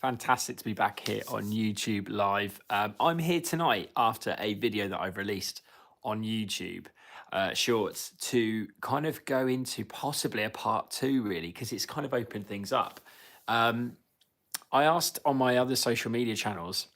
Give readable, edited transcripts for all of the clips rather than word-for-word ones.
Fantastic to be back here on YouTube Live. I'm here tonight after a video that I've released on YouTube Shorts to kind of go into possibly a part two, really, because it's kind of opened things up. Um, I asked on my other social media channels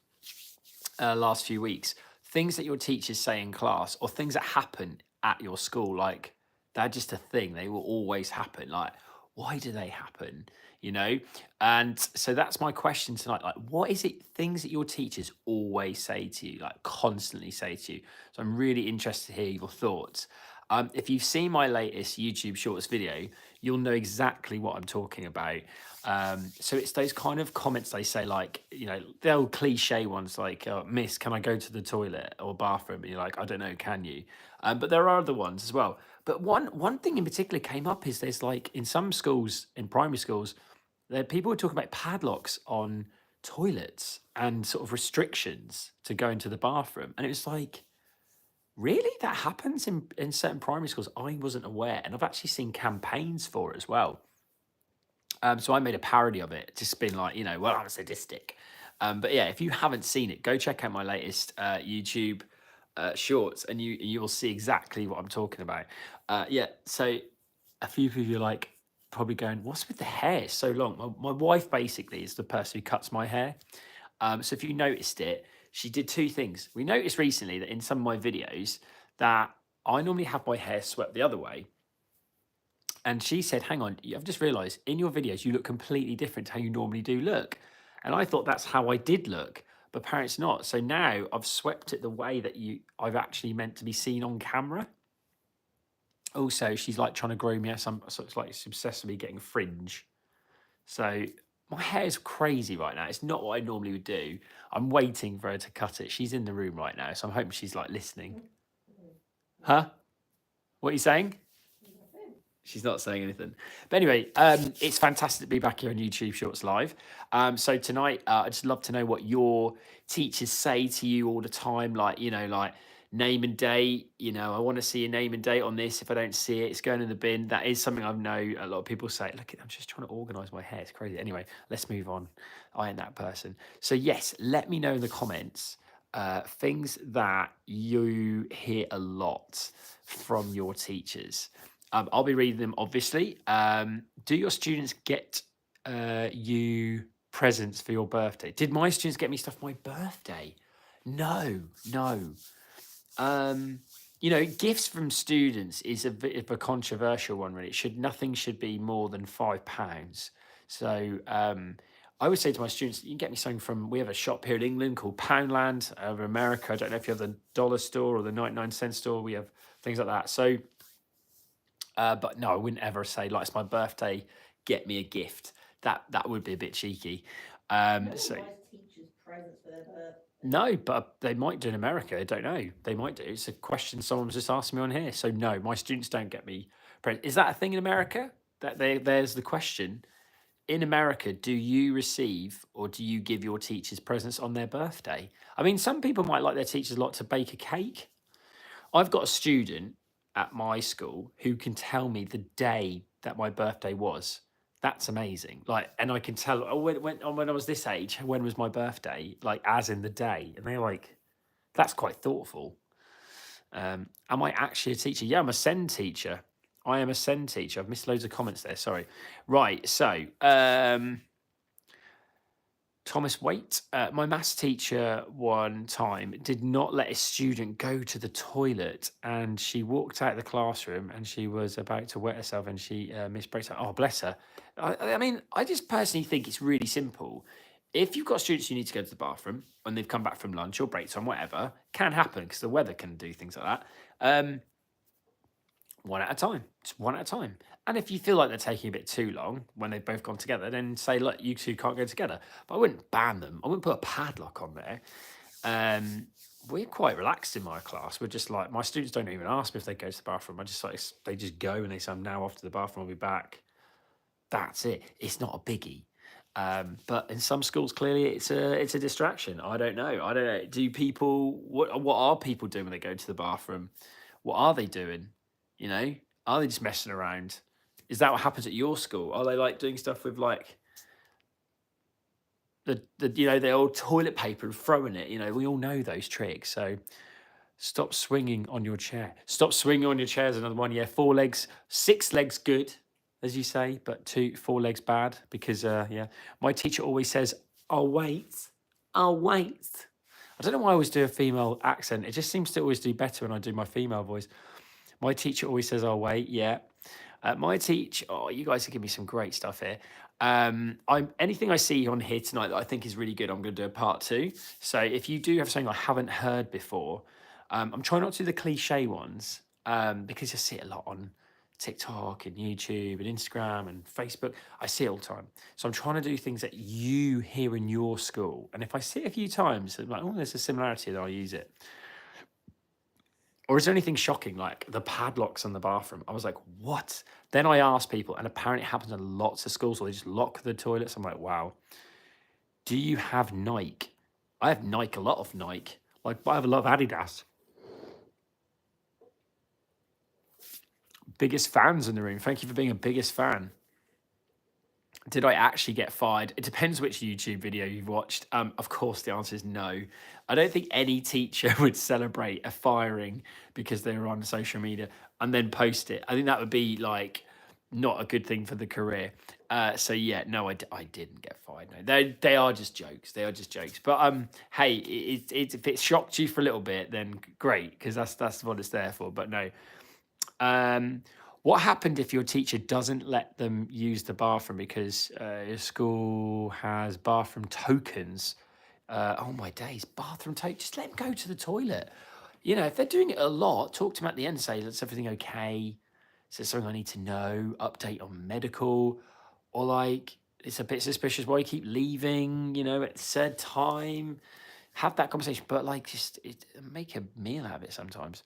last few weeks things that your teachers say in class or things that happen at your school, like they're just a thing, they will always happen. Like, why do they happen? You know, and so that's my question tonight. Like, what is it, things that your teachers always say to you, like constantly say to you? So I'm really interested to hear your thoughts. If you've seen my latest YouTube Shorts video, you'll know exactly what I'm talking about. So it's those kind of comments they say, like, you know, the old cliche ones like, Miss, can I go to the toilet or bathroom? And you're like, I don't know, can you? But there are other ones as well. But one thing in particular came up is there's like in some schools, in primary schools, there people were talking about padlocks on toilets and sort of restrictions to go into the bathroom. And it was like, really? That happens in certain primary schools? I wasn't aware. And I've actually seen campaigns for it as well. So I made a parody of it, just being like, you know, well, I'm sadistic. But yeah, if you haven't seen it, go check out my latest YouTube shorts, and you will see exactly what I'm talking about. Yeah, so a few people are like probably going, "What's with the hair so long?" My wife basically is the person who cuts my hair. So if you noticed it, she did two things. We noticed recently that in some of my videos that I normally have my hair swept the other way, and she said, hang on, I've just realized in your videos, you look completely different to how you normally do look. And I thought that's how I did look, but apparently it's not. So now I've swept it the way that I've actually meant to be seen on camera. Also, she's like trying to grow me out. So it's like she's obsessed with me getting fringe. So my hair is crazy right now. It's not what I normally would do. I'm waiting for her to cut it. She's in the room right now. So I'm hoping she's like listening. Huh? What are you saying? She's not saying anything. But anyway, it's fantastic to be back here on YouTube Shorts Live. So tonight, I'd just love to know what your teachers say to you all the time, like, you know, like name and date. You know, I want to see a name and date on this. If I don't see it, it's going in the bin. That is something I know a lot of people say. Look, I'm just trying to organize my hair. It's crazy. Anyway, let's move on. I ain't that person. So yes, let me know in the comments things that you hear a lot from your teachers. I'll be reading them, obviously. Do your students get you presents for your birthday? Did my students get me stuff for my birthday? No, no. You know, gifts from students is a bit of a controversial one, really. Nothing should be more than £5. So I would say to my students, you can get me something from, we have a shop here in England called Poundland over America. I don't know if you have the dollar store or the 99-cent store. We have things like that. So but no, I wouldn't ever say, like, it's my birthday, get me a gift. That would be a bit cheeky. No So one buys teachers presents for their birthday. no, but they might do in America. I don't know. They might do. It's a question someone's just asked me on here. So no, my students don't get me presents. Is that a thing in America? There's the question. In America, do you receive or do you give your teachers presents on their birthday? I mean, some people might like their teachers a lot to bake a cake. I've got a student at my school who can tell me the day that my birthday was. That's amazing. Like, and I can tell, oh, when I was this age, when was my birthday? Like, as in the day. And they're like, that's quite thoughtful. Am I actually a teacher? Yeah, I'm a SEND teacher. I am a SEND teacher. I've missed loads of comments there. Sorry. Right. So, Thomas Waite, my maths teacher one time did not let a student go to the toilet, and she walked out of the classroom and she was about to wet herself and she misbraced her. Oh, bless her. I mean, I just personally think it's really simple. If you've got students who need to go to the bathroom and they've come back from lunch or break time, whatever, can happen because the weather can do things like that. One at a time. Just one at a time. And if you feel like they're taking a bit too long when they've both gone together, then say, look, you two can't go together. But I wouldn't ban them. I wouldn't put a padlock on there. We're quite relaxed in my class. We're just like, my students don't even ask me if they go to the bathroom. I just like, they just go and they say, I'm now off to the bathroom, I'll be back. That's it. It's not a biggie. But in some schools, clearly it's a distraction. I don't know. I don't know. Do people, what are people doing when they go to the bathroom? What are they doing? You know, are they just messing around? Is that what happens at your school? Are they like doing stuff with like the old toilet paper and throwing it. We all know those tricks. So stop swinging on your chair. Stop swinging on your chair is another one. Yeah, 4 legs, 6 legs good, as you say, but 4 legs bad because yeah. My teacher always says, "I'll wait, I'll wait." I don't know why I always do a female accent. It just seems to always do better when I do my female voice. My teacher always says, "I'll wait." Yeah. My teacher. Oh, you guys are giving me some great stuff here. I'm anything I see on here tonight that I think is really good. I'm going to do a part 2. So if you do have something I haven't heard before, I'm trying not to do the cliche ones because I see it a lot on TikTok and YouTube and Instagram and Facebook. I see it all the time. So I'm trying to do things that you hear in your school. And if I see it a few times, I'm like, oh, there's a similarity, then I'll use it. Or is there anything shocking like the padlocks on the bathroom? I was like, what? Then I asked people, and apparently it happens in lots of schools where they just lock the toilets. I'm like, wow. Do you have Nike? I have Nike, a lot of Nike. Like, I have a lot of Adidas. Biggest fans in the room. Thank you for being a biggest fan. Did I actually get fired? It depends which YouTube video you've watched. Of course, the answer is no. I don't think any teacher would celebrate a firing because they were on social media and then post it. I think that would be like not a good thing for the career. So yeah, no, I didn't get fired. No, they are just jokes. They are just jokes. But hey, if it shocked you for a little bit, then great because that's what it's there for. But no. What happened if your teacher doesn't let them use the bathroom because your school has bathroom tokens? Oh my days, bathroom tokens. Just let them go to the toilet. If they're doing it a lot, talk to them at the end. Say, "Is everything okay? Is there something I need to know? Update on medical, or like it's a bit suspicious why you keep leaving. At said time." Have that conversation, but like just make a meal out of it sometimes.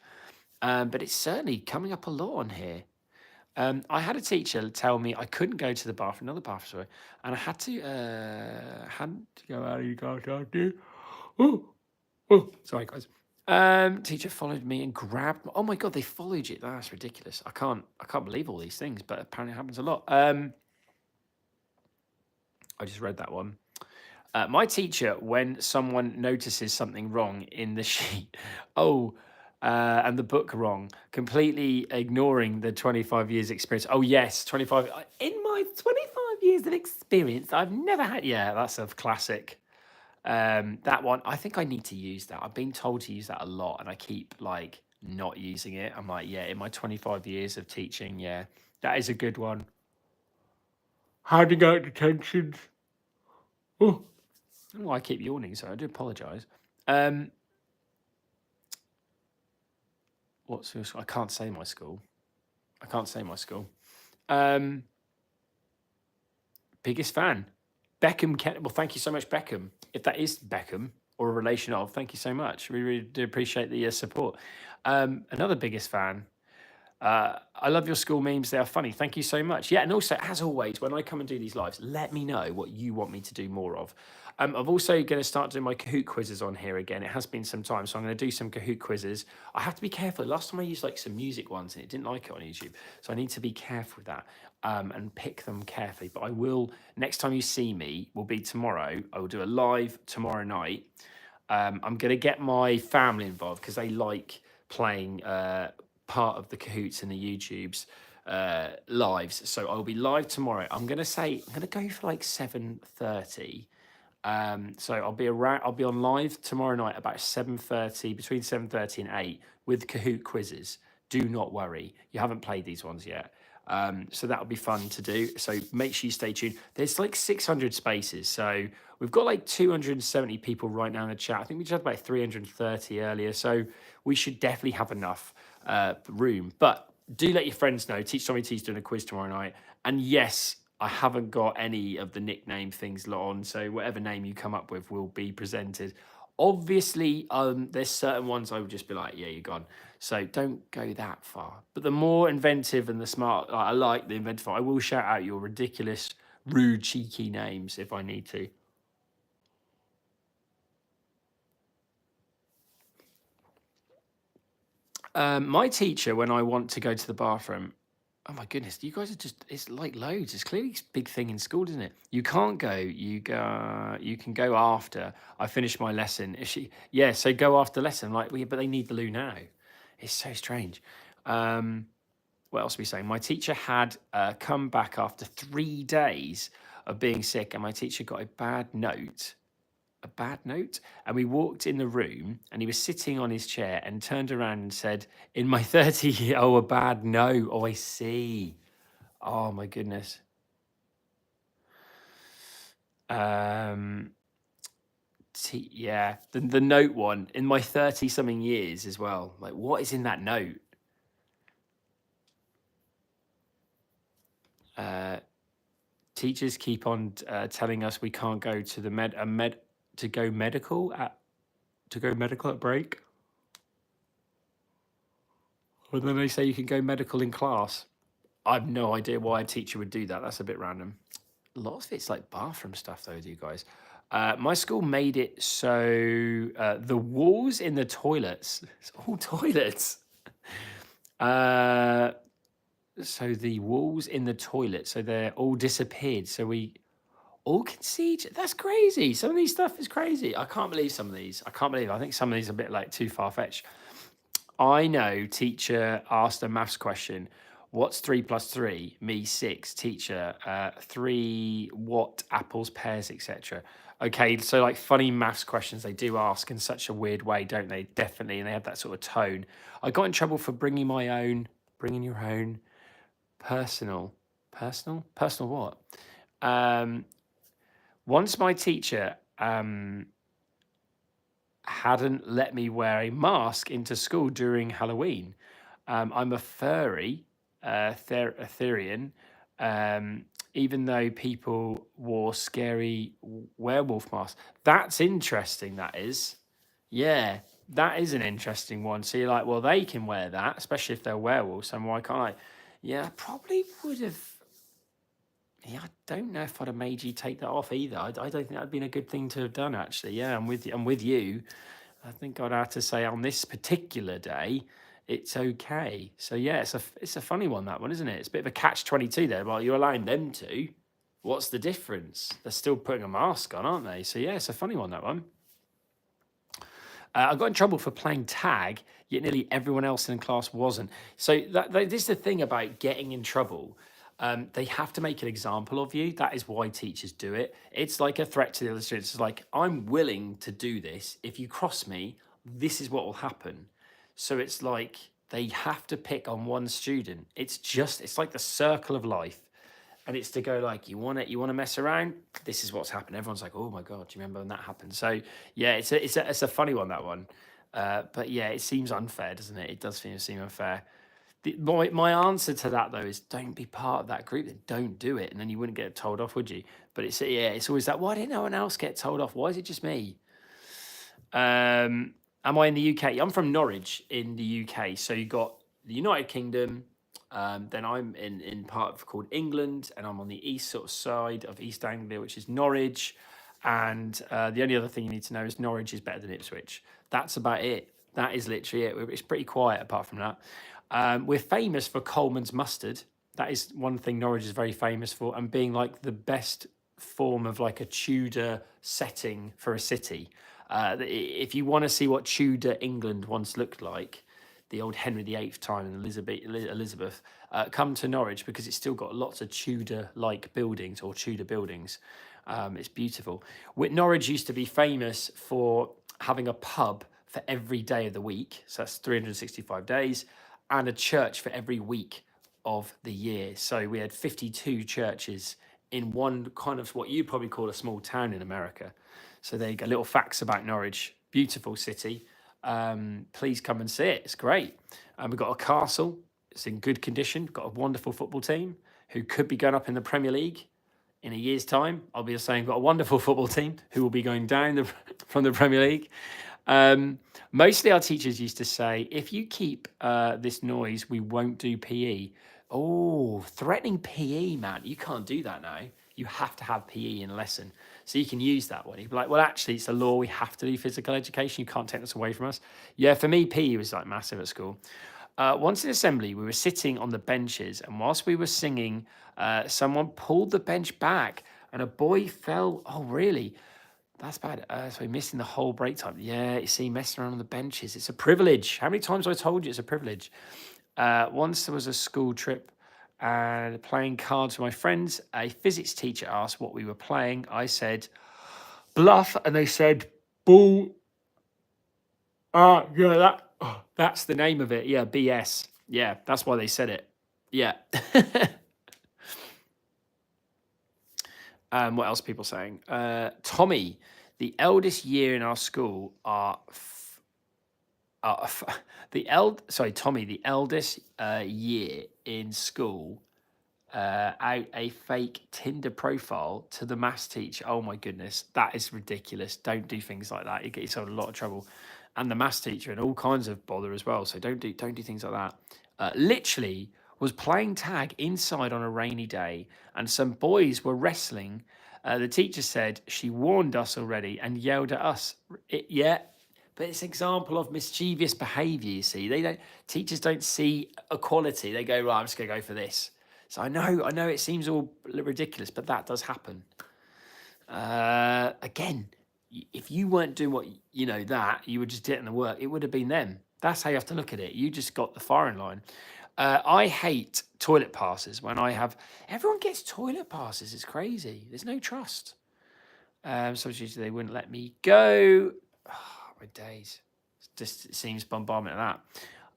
But it's certainly coming up a lot on here. I had a teacher tell me I couldn't go to the bathroom, another bathroom, sorry, and I had to go out. You can't do. Oh, sorry, guys. Teacher followed me and grabbed. Oh my god, they followed you. That's ridiculous. I can't believe all these things, but apparently it happens a lot. I just read that one. My teacher, when someone notices something wrong in the sheet, and the book wrong, completely ignoring the 25 years experience. Oh yes, 25. In my 25 years of experience, I've never had. Yeah, that's a classic. That one, I think I need to use that. I've been told to use that a lot, and I keep like not using it. I'm like, yeah, in my 25 years of teaching, yeah, that is a good one. Handing out detentions. Oh. Oh, I keep yawning, so I do apologise. What's your school? I can't say my school. I can't say my school. Biggest fan. Beckham. Well, thank you so much, Beckham. If that is Beckham or a relation of, thank you so much. We really do appreciate the support. Another biggest fan. I love your school memes. They are funny. Thank you so much. Yeah, and also, as always, when I come and do these lives, let me know what you want me to do more of. I'm also going to start doing my Kahoot quizzes on here again. It has been some time, so I'm going to do some Kahoot quizzes. I have to be careful. Last time I used like some music ones, and it didn't like it on YouTube, so I need to be careful with that and pick them carefully. But I will. Next time you see me will be tomorrow. I will do a live tomorrow night. I'm going to get my family involved because they like playing part of the Kahoots and the YouTubes lives. So I'll be live tomorrow. I'm gonna go for like 7:30. So I'll be around. I'll be on live tomorrow night about 7:30, between 7:30 and 8 with Kahoot quizzes. Do not worry, you haven't played these ones yet. So that'll be fun to do. So make sure you stay tuned. There's like 600 spaces. So we've got like 270 people right now in the chat. I think we just had about 330 earlier. So we should definitely have enough room. But do let your friends know. Teach Tommy T's doing a quiz tomorrow night. And yes, I haven't got any of the nickname things on. So whatever name you come up with will be presented. Obviously, there's certain ones I would just be like, yeah, you're gone. So don't go that far. But the more inventive and the smart, I like the inventive. I will shout out your ridiculous, rude, cheeky names if I need to. My teacher, when I want to go to the bathroom, Oh my goodness, you guys are just, it's like loads. It's clearly a big thing in school, isn't it? You can't go, you can go after I finish my lesson. If she, yeah, so go after lesson. Like, well, yeah, but they need the loo now. It's so strange. What else are we saying? My teacher had come back after 3 days of being sick, and my teacher got a bad note. And we walked in the room, and he was sitting on his chair and turned around and said, in my 30, oh, a bad no. Oh, I see. Oh, my goodness. Um, yeah, the note one in my 30 something years as well. Like, what is in that note? Teachers keep on telling us we can't go to the to go medical at break. Or then they say you can go medical in class. I have no idea why a teacher would do that. That's a bit random. A lot of it's like bathroom stuff, though, you guys. My school made it so the walls in the toilets, it's all toilets. So the walls in the toilet, so they're all disappeared. So we all can see each. That's crazy. Some of these stuff is crazy. I can't believe some of these. I can't believe. I think some of these are a bit like too far fetched. I know teacher asked a maths question. What's 3 plus 3? Me 6. Teacher 3 what apples, pears, etc. Okay, so like funny maths questions they do ask in such a weird way, don't they? Definitely, and they have that sort of tone. I got in trouble for bringing your own personal what? Once my teacher hadn't let me wear a mask into school during Halloween. I'm a furry, Etherean, even though people wore scary werewolf masks. That's interesting, that is. Yeah, that is an interesting one. So you're like, well, they can wear that, especially if they're werewolves, and why can't I? Yeah, I probably would have. Yeah, I don't know if I'd have made you take that off either. I don't think that'd been a good thing to have done, actually. Yeah, I'm with you. I'm with you. I think I'd have to say on this particular day, it's okay. So yeah, it's a funny one, that one, isn't it? It's a bit of a catch-22 there. Well, you're allowing them to. What's the difference? They're still putting a mask on, aren't they? So yeah, it's a funny one, that one. I got in trouble for playing tag, yet nearly everyone else in class wasn't. So this is the thing about getting in trouble. They have to make an example of you. That is why teachers do it. It's like a threat to the other students. It's like, I'm willing to do this. If you cross me, this is what will happen. So it's like they have to pick on one student. It's like the circle of life. And it's to go like, you want to mess around? This is what's happened. Everyone's like, oh my God, do you remember when that happened? So yeah, it's a funny one, that one. But yeah, it seems unfair, doesn't it? It does seem unfair. My answer to that though is don't be part of that group. That don't do it, and then you wouldn't get told off, would you? But it's always that. Why didn't no one else get told off? Why is it just me? Am I in the UK? I'm from Norwich in the UK. So you got the United Kingdom. Then I'm in part of called England, and I'm on the east sort of side of East Anglia, which is Norwich. And the only other thing you need to know is Norwich is better than Ipswich. That's about it. That is literally it. It's pretty quiet apart from that. We're famous for Coleman's mustard. That is one thing Norwich is very famous for, and being like the best form of like a Tudor setting for a city. If you want to see what Tudor England once looked like, the old Henry VIII time and Elizabeth, come to Norwich because it's still got lots of Tudor-like buildings or Tudor buildings. It's beautiful. Norwich used to be famous for having a pub for every day of the week, so that's 365 days, and a church for every week of the year. So we had 52 churches in one kind of what you probably call a small town in America. So there you go, little facts about Norwich. Beautiful city. Please come and see it. It's great. We've got a castle. It's in good condition. We've got a wonderful football team who could be going up in the Premier League in a year's time. I'll be saying we've got a wonderful football team who will be going down from the Premier League. Mostly our teachers used to say, if you keep this noise, we won't do PE. Oh, threatening PE, man. You can't do that now. You have to have PE in a lesson. So you can use that one. You'd be like, well, actually, it's a law. We have to do physical education. You can't take this away from us. Yeah, for me, PE was like massive at school. Once in assembly, we were sitting on the benches, and whilst we were singing, someone pulled the bench back, and a boy fell. Oh, really? That's bad. So we're missing the whole break time. Yeah, you see, messing around on the benches. It's a privilege. How many times have I told you it's a privilege? Once there was a school trip and playing cards with my friends. A physics teacher asked what we were playing. I said, bluff, and they said, ball. Yeah, that's the name of it. Yeah, BS. Yeah, that's why they said it. Yeah. What else are people saying? Tommy, the eldest year in our school Tommy, the eldest year in school out a fake Tinder profile to the maths teacher. Oh my goodness, that is ridiculous. Don't do things like that. You get yourself in a lot of trouble. And the maths teacher and all kinds of bother as well. So don't do things like that. Literally was playing tag inside on a rainy day, and some boys were wrestling. The teacher said she warned us already and yelled at us. Yeah, but it's an example of mischievous behaviour. You see, teachers don't see equality. They go, right, I'm just going to go for this. So I know it seems all ridiculous, but that does happen. Again, if you weren't doing what that you were just getting the work, it would have been them. That's how you have to look at it. You just got the firing line. I hate toilet passes when everyone gets toilet passes. It's crazy. There's no trust. So usually they wouldn't let me go. Oh, my days. It seems bombardment of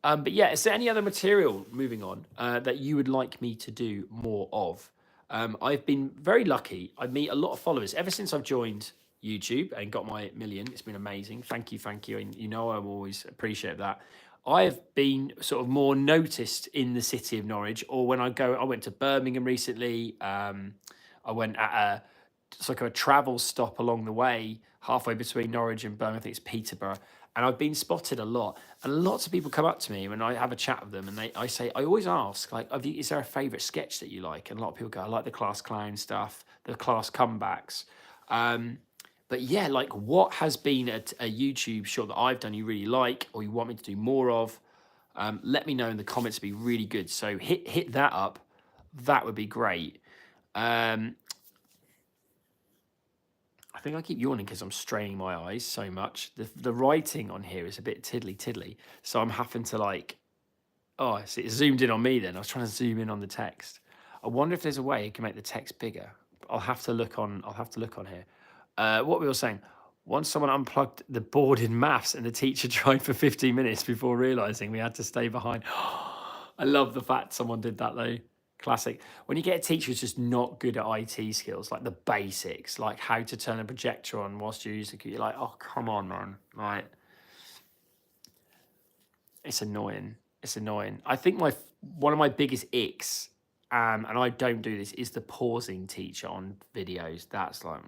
that. But yeah, is there any other material, moving on, that you would like me to do more of? I've been very lucky. I meet a lot of followers ever since I've joined YouTube and got my million. It's been amazing. Thank you. And I always appreciate that. I have been sort of more noticed in the city of Norwich, or when I went to Birmingham recently. I went at it's like a travel stop along the way, halfway between Norwich and Birmingham. I think it's Peterborough. And I've been spotted a lot. And lots of people come up to me when I have a chat with them, and I always ask, like, is there a favourite sketch that you like? And a lot of people go, I like the class clown stuff, the class comebacks. But yeah, like, what has been a YouTube short that I've done you really like, or you want me to do more of? Let me know in the comments. It'd be really good. So hit that up. That would be great. I think I keep yawning because I'm straining my eyes so much. The writing on here is a bit tiddly, so I'm having to it zoomed in on me then. I was trying to zoom in on the text. I wonder if there's a way you can make the text bigger. I'll have to look on here. What we were saying, once someone unplugged the board in maths and the teacher tried for 15 minutes before realizing we had to stay behind. I love the fact someone did that though. Classic. When you get a teacher who's just not good at IT skills, like the basics, like how to turn a projector on whilst you use the computer, you're like, oh, come on, man. Like, it's annoying. It's annoying. I think one of my biggest icks, and I don't do this, is the pausing teacher on videos. That's like,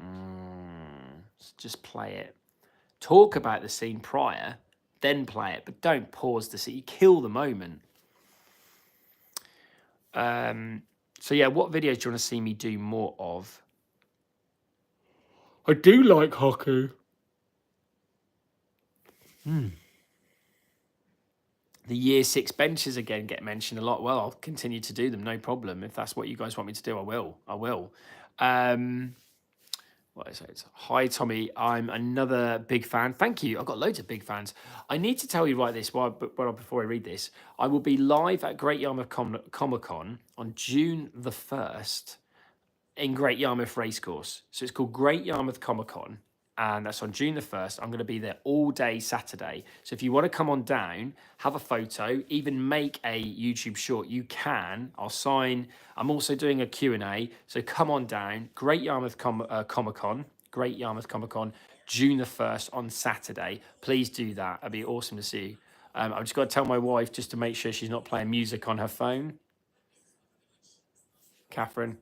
just play it. Talk about the scene prior, then play it, but don't pause the scene. You kill the moment. So yeah, what videos do you want to see me do more of? I do like hockey. The year 6 benches again get mentioned a lot. Well, I'll continue to do them, no problem. If that's what you guys want me to do, I will. What is it? Hi, Tommy. I'm another big fan. Thank you. I've got loads of big fans. I need to tell you before I read this. I will be live at Great Yarmouth Comic Con on June the 1st in Great Yarmouth Racecourse. So it's called Great Yarmouth Comic Con, and that's on June the 1st. I'm going to be there all day Saturday. So if you want to come on down, have a photo, even make a YouTube short, you can. I'll sign. I'm also doing a Q&A. So come on down. Great Yarmouth Comic Con. Great Yarmouth Comic Con, June the 1st on Saturday. Please do that. It'd be awesome to see you. I've just got to tell my wife just to make sure she's not playing music on her phone. Catherine.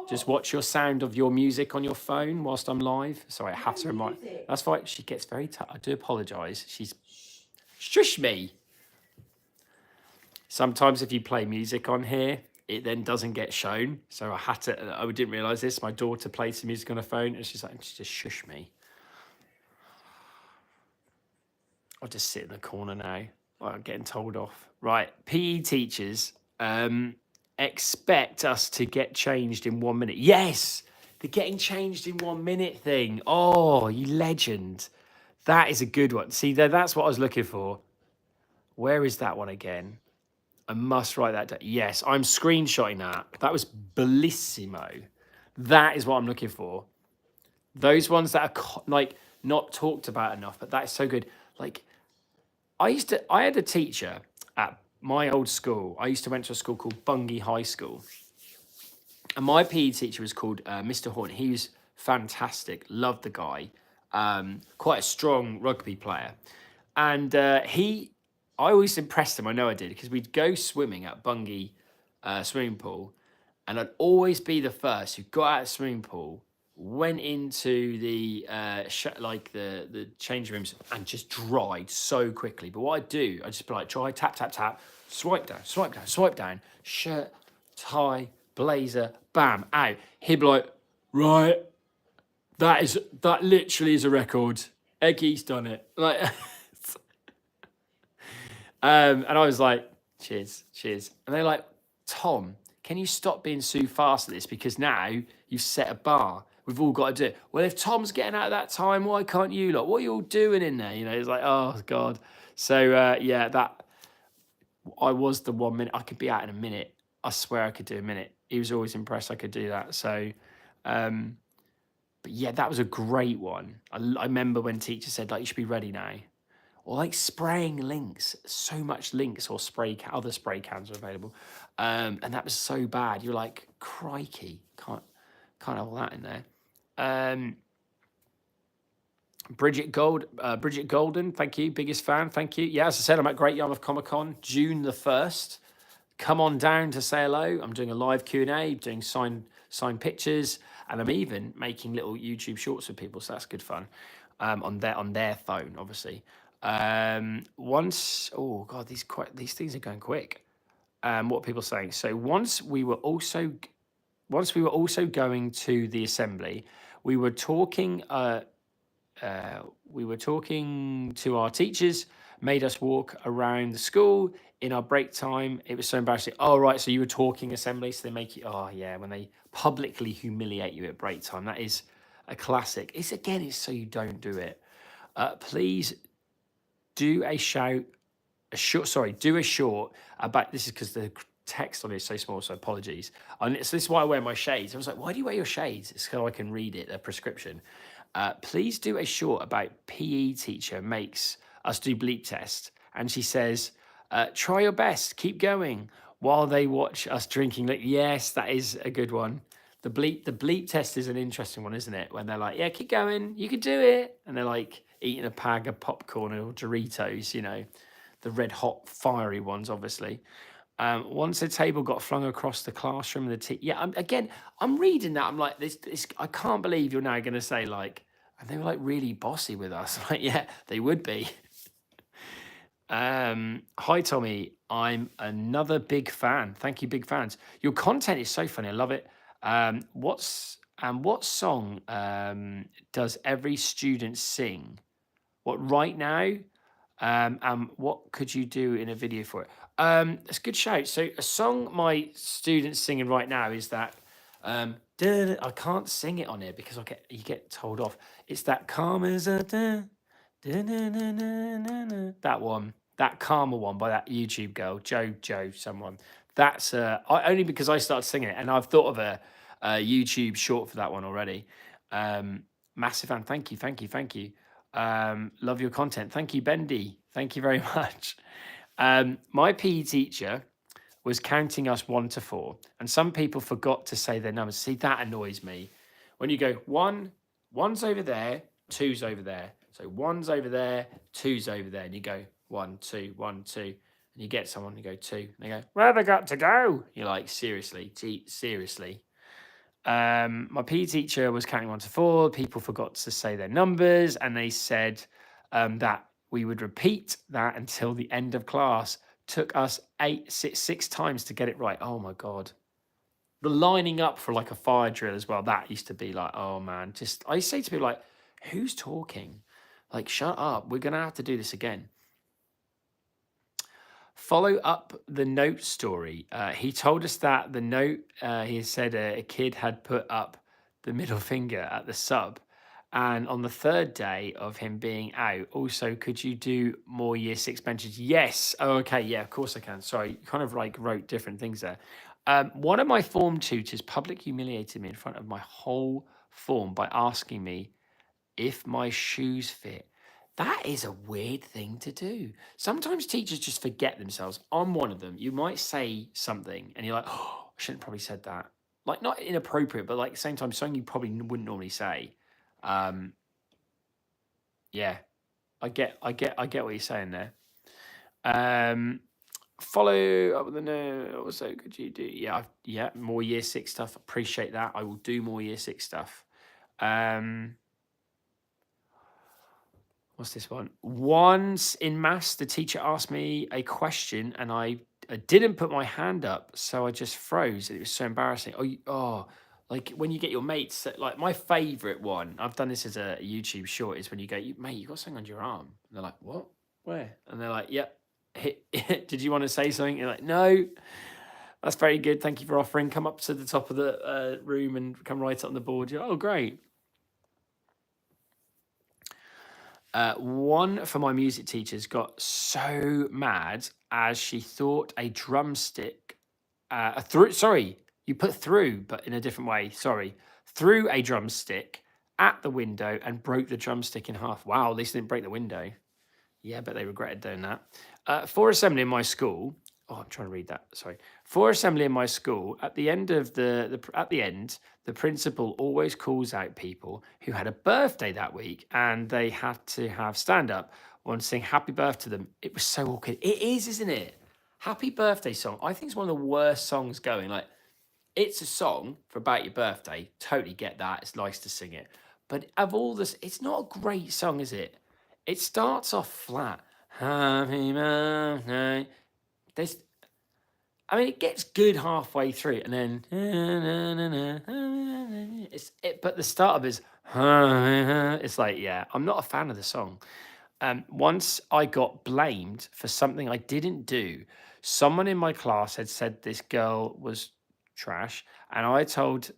Just watch your sound of your music on your phone whilst I'm live. Sorry, I have to remind. That's fine. She gets very I do apologise. She's shush me. Sometimes if you play music on here, it then doesn't get shown. So I didn't realise this. My daughter played some music on her phone and she's like, just shush me. I'll just sit in the corner now. I'm getting told off. Right, PE teachers expect us to get changed in 1 minute. Yes, the getting changed in 1 minute thing. Oh, you legend. That is a good one. See, that's what I was looking for. Where is that one again? I must write that down. Yes, I'm screenshotting that. That was bellissimo. That is what I'm looking for. Those ones that are like not talked about enough, but that is so good. Like I had a teacher at my old school. I used to went to a school called Bungay High School, and my PE teacher was called Mr. Horn. He was fantastic. Loved the guy. Quite a strong rugby player, and I always impressed him. I know I did because we'd go swimming at Bungay swimming pool, and I'd always be the first who got out of the swimming pool, went into the the change rooms, and just dried so quickly. But what I'd do, I'd just be like, try tap tap tap, swipe down, swipe down, swipe down, shirt, tie, blazer, bam, out. He'd be like, right, that literally is a record. Eggy's done it. Like, and I was like, cheers, cheers. And they're like, Tom, can you stop being so fast at this? Because now you've set a bar. We've all got to do it. Well, if Tom's getting out at that time, why can't you lot? What are you all doing in there? You know, it's like, oh God. So yeah, that I was the 1 minute. I could be out in a minute. I swear I could do a minute. He was always impressed I could do that. So, but yeah, that was a great one. I remember when teacher said, like, you should be ready now. Or like spraying links, so much links or other spray cans are available, and that was so bad. You're like, crikey, can't have all that in there. Bridget Golden, thank you, biggest fan, thank you. Yeah, as I said, I'm at Great Yarmouth Comic Con, June the 1st. Come on down to say hello. I'm doing a live Q&A, doing signed pictures, and I'm even making little YouTube shorts with people, so that's good fun. On their phone, obviously. Oh God, these things are going quick. What are people saying? So once we were also going to the assembly, we were talking to our teachers, made us walk around the school in our break time. It was so embarrassing. Oh, right. So you were talking assembly. So they make you, oh yeah, when they publicly humiliate you at break time, that is a classic. It's so you don't do it. Please do a short about, this is because the text on it is so small, so apologies. And so this is why I wear my shades. I was like, why do you wear your shades? It's so I can read it, a prescription. Please do a short about PE teacher makes us do bleep test. And she says, try your best, keep going while they watch us drinking. Yes, that is a good one. The bleep test is an interesting one, isn't it? When they're like, yeah, keep going, you can do it. And they're like eating a bag of popcorn or Doritos, you know, the red hot fiery ones, obviously. Once a table got flung across the classroom, I'm reading that. I'm like, this. I can't believe you're now going to say like, and they were like really bossy with us. Like, yeah, they would be. Hi Tommy, I'm another big fan. Thank you, big fans. Your content is so funny. I love it. What song does every student sing? What right now? And what could you do in a video for it? That's a good shout. So a song my students singing right now is that I can't sing it on here because you get told off. It's that calm as a that one, that Karma one by that YouTube girl, Joe, someone. That's only because I started singing it, and I've thought of a YouTube short for that one already. Massive fan. Thank you. Love your content. Thank you, Bendy. Thank you very much. My PE teacher was counting us 1 to 4, and some people forgot to say their numbers. See, that annoys me. When you go one's over there, two's over there. So one's over there, two's over there, and you go 1, 2, 1, 2, and you get someone, you go 2, and they go, where have they got to go? You're like, seriously, seriously. My PE teacher was counting 1 to 4. People forgot to say their numbers, and they said that we would repeat that until the end of class. Took us 6 times to get it right. Oh my God. The lining up for like a fire drill as well. That used to be like, oh man, I say to people like, who's talking? Like, shut up. We're going to have to do this again. Follow up the note story. He told us that the note, he said a kid had put up the middle finger at the sub. And on the third day of him being out, also, could you do more year six benches? Yes. Oh, okay. Yeah, of course I can. Sorry. You kind of like wrote different things there. One of my form tutors public humiliated me in front of my whole form by asking me if my shoes fit. That is a weird thing to do. Sometimes teachers just forget themselves. I'm one of them. You might say something and you're like, oh, I shouldn't have probably said that. Like, not inappropriate, but like at the same time, something you probably wouldn't normally say. Um, yeah, I get what you're saying there. Follow up with the no. Also, could you do? Yeah, more year six stuff. Appreciate that. I will do more year six stuff. What's this one? Once in maths, the teacher asked me a question and I didn't put my hand up, so I just froze. It was so embarrassing. Like when you get your mates, like my favorite one, I've done this as a YouTube short, is when you go, mate, you got something on your arm. And they're like, what? Where? And they're like, yep. Did you want to say something? You're like, no. That's very good. Thank you for offering. Come up to the top of the room and come write it on the board. You're, oh, great. One for my music teachers got so mad as she thought a drumstick sorry, you put through, but in a different way. Sorry, threw a drumstick at the window and broke the drumstick in half. Wow, at least they didn't break the window. Yeah, but they regretted doing that. For assembly in my school, I'm trying to read that. Sorry. For assembly in my school, at the end of the principal always calls out people who had a birthday that week, and they had to have stand up and sing happy birthday to them. It was so awkward. It is, isn't it? Happy birthday song. I think it's one of the worst songs going. Like, it's a song for about your birthday. Totally get that. It's nice to sing it. But of all this, it's not a great song, is it? It starts off flat. Happy birthday. It gets good halfway through, and then but the start of it is it's like, yeah, I'm not a fan of the song. Once I got blamed for something I didn't do. Someone in my class had said this girl was trash, and I told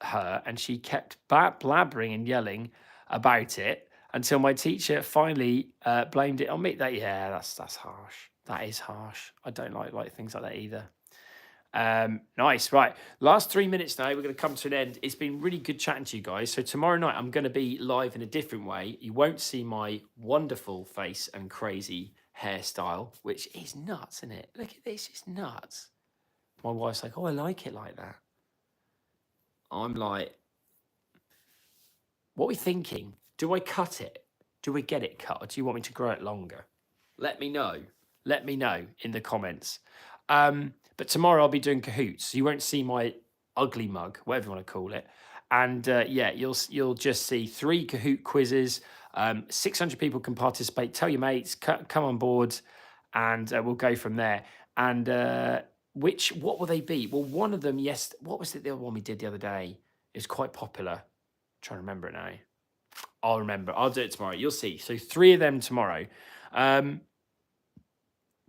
her, and she kept blabbering and yelling about it until my teacher finally blamed it on me. That's harsh. That is harsh. I don't like things like that either. Nice. Right. Last 3 minutes now. We're going to come to an end. It's been really good chatting to you guys. So tomorrow night, I'm going to be live in a different way. You won't see my wonderful face and crazy hairstyle, which is nuts, isn't it? Look at this. It's nuts. My wife's like, oh, I like it like that. I'm like, what are we thinking? Do I cut it? Do we get it cut? Or do you want me to grow it longer? Let me know. Let me know in the comments. But tomorrow I'll be doing Kahoots. So you won't see my ugly mug, whatever you want to call it. And you'll just see 3 Kahoot quizzes. 600 people can participate. Tell your mates, come on board, and we'll go from there. And what will they be? Well, one of them, yes. What was it? The other one we did the other day? It was quite popular. I'm trying to remember it now. I'll remember. I'll do it tomorrow. You'll see. So 3 of them tomorrow.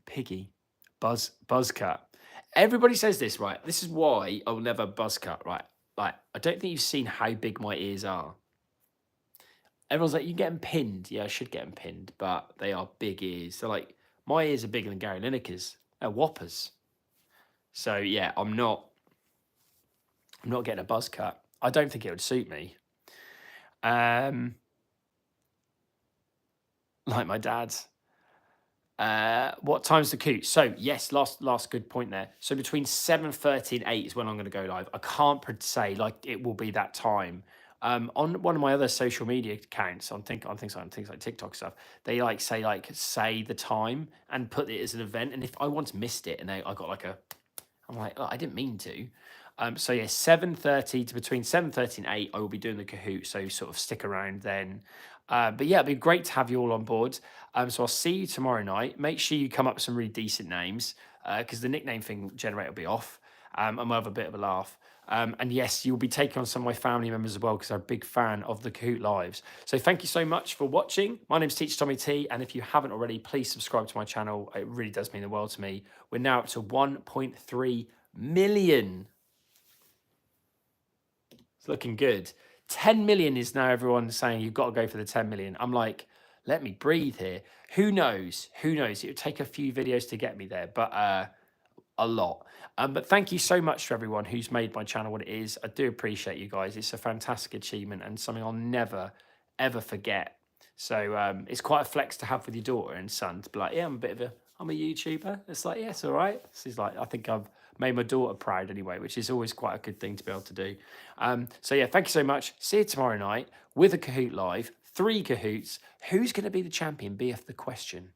Piggy, buzz cut. Everybody says this, right? This is why I'll never buzz cut, right? Like, I don't think you've seen how big my ears are. Everyone's like, you get them pinned. Yeah, I should get them pinned, but they are big ears. So, like, my ears are bigger than Gary Lineker's. They're whoppers. So, yeah, I'm not getting a buzz cut. I don't think it would suit me. Like my dad's. What time's the coot? So yes, last good point there. So between 7:30 and 8 is when I'm going to go live. I can't say like it will be that time. On one of my other social media accounts, on things like TikTok stuff, they say the time and put it as an event. And if I once missed it and I got I'm like, oh, I didn't mean to. So yeah, 7:30 to between 7:30 and 8, I will be doing the Kahoot. So sort of stick around then. But yeah, it'd be great to have you all on board. So I'll see you tomorrow night. Make sure you come up with some really decent names because the nickname thing generator will be off. And we'll have a bit of a laugh. And yes, you'll be taking on some of my family members as well because I'm a big fan of the Kahoot Lives. So thank you so much for watching. My name's Teacher Tommy T, and if you haven't already, please subscribe to my channel. It really does mean the world to me. We're now up to 1.3 million. It's looking good. 10 million is now everyone saying you've got to go for the 10 million. I'm like, let me breathe here. Who knows? Who knows? It would take a few videos to get me there, but a lot. But thank you so much to everyone who's made my channel what it is. I do appreciate you guys. It's a fantastic achievement and something I'll never, ever forget. So it's quite a flex to have with your daughter and son to be like, yeah, I'm a YouTuber. It's like, yes, all right. She's like, I think I've made my daughter proud anyway, which is always quite a good thing to be able to do. So yeah, thank you so much. See you tomorrow night with a Kahoot Live, 3 Kahoots. Who's going to be the champion? BF the question.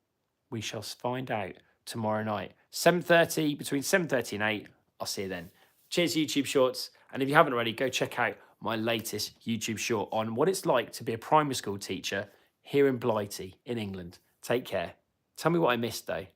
We shall find out tomorrow night, 7:30, between 7:30 and 8. I'll see you then. Cheers, YouTube Shorts. And if you haven't already, go check out my latest YouTube short on what it's like to be a primary school teacher here in Blighty in England. Take care. Tell me what I missed, though.